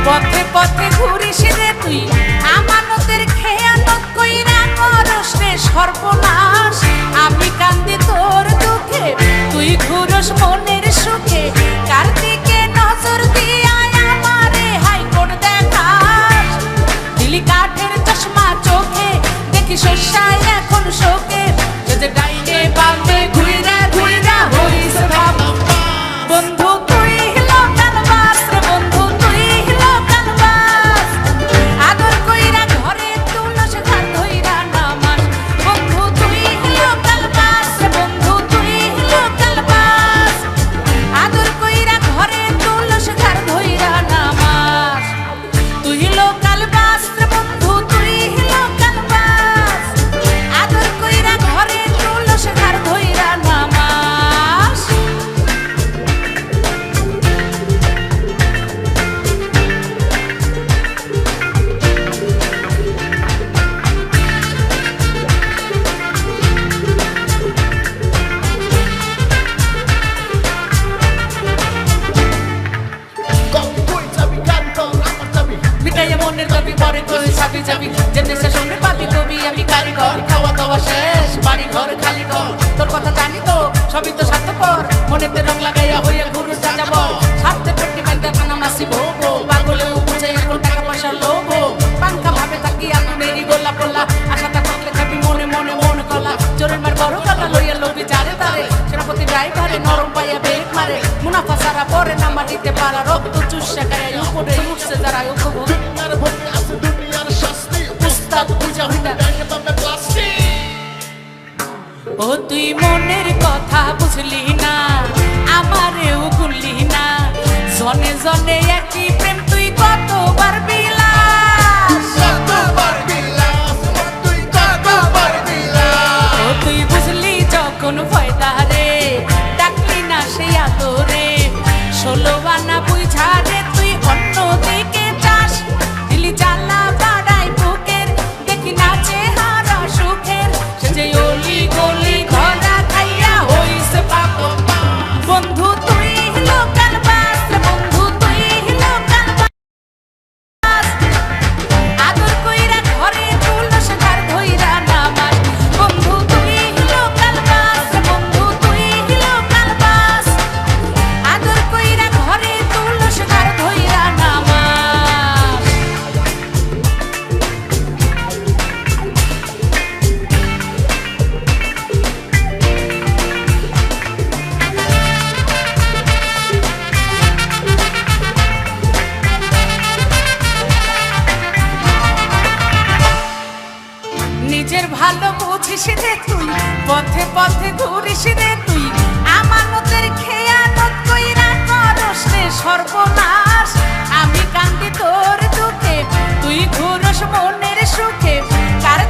পথে পথে ঘুরিস রে তুই, আমানতের খেয়ানত কইরা করস রে সর্বনাশ। আমি কান্দি তোর দুঃখে, তুই ঘুরস মনের সুখে, কার দিকে নজর দিয়া আমারে হাইকোর্ট দেখাস। দিলি কাঠের চশমা চোখে, দেখি শস্যায় এখন শোকে, যে ডাইনে বামে ঘুইরা ঘুইরা হইস ভাব। বন্ধু তুই লোকাল বাস রে, বন্ধু তুই লোকাল বাস, আদর কইরা ঘরে তুলস ঘর ধইরা নামাস। বন্ধু তুই লোকাল বাস রে, বন্ধু তুই লোকাল বাস, আদর কইরা ঘরে তুলস ঘর ধইরা নামাস। তুই লোকাল বাস রে বন্ধু, তুই লোকাল বাস, আদর কইরা ঘরে তুলস ঘর ধইরা নামাস। মিটাইয়া মনের দাবি পরে তুই যাবি যাবি, জেনে শেষ শুনে পাবি কবি আমি কারিগর। খাওয়া দাওয়া শেষ, বাড়ি ঘর খালি ঘর, তোর কথা জানি তো সবই তো স্বার্থপর। মনেতে রং লাগাইয়া হইয়া ঘুরু যাব, স্বার্থের পেটি বাইন্দা কানা মাসি ভোগো, পাগলেও বুঝে এখন টাকা পয়সার লোভ। পাঙ্কা ভাবে তাকি আগুনেরই গোলা পোলা, আশাটা থাকলে খাবি মনে মনে মন কলা। জোরের মার বড় গলা লইয়া লোভি যারে তারে, সেনাপতি ড্রাইভারে নরম পাইয়া বেগ মারে। মুনাফা সারা পরে না মাটিতে পারা, রক্ত চুষা গায়ে উপরে উঠছে যারা উপভোগ। ও তুই মনের কথা বুঝলি না, আমারেও ভুললি না, জনে জনে একই প্রেম তুই কতবার বিলাস। ও তুই বুঝলি যখন ফয়দা রে, ডাকলি না সেই আদরে, 16 আনা বুঝা রে তুই অন্য দিকে চাস। দিলি জ্বালা বাড়াই বুকের, দেখি না চেহারা সুখের, সে যে অলি গলি ধরা খাইয়া হইছে পাপ। বন্ধু তুই লোকাল বাস রে, বন্ধু তুই লোকাল বাস, আদর কইরা ঘরে তুলস ঘর ধইরা নামাস। বন্ধু তুই লোকাল বাস রে, বন্ধু তুই লোকাল বাস, আদর কইরা ঘরে তুলস ঘর ধইরা নামাস। নিজের ভালো বুঝিস রে তুই, পথে পথে ঘুরিস রে তুই, আমানতের খেয়ানত কইরা করস রে সর্বনাশ। আমি কান্দি তোর দুঃখে, তুই ঘুরস মনের সুখে, কার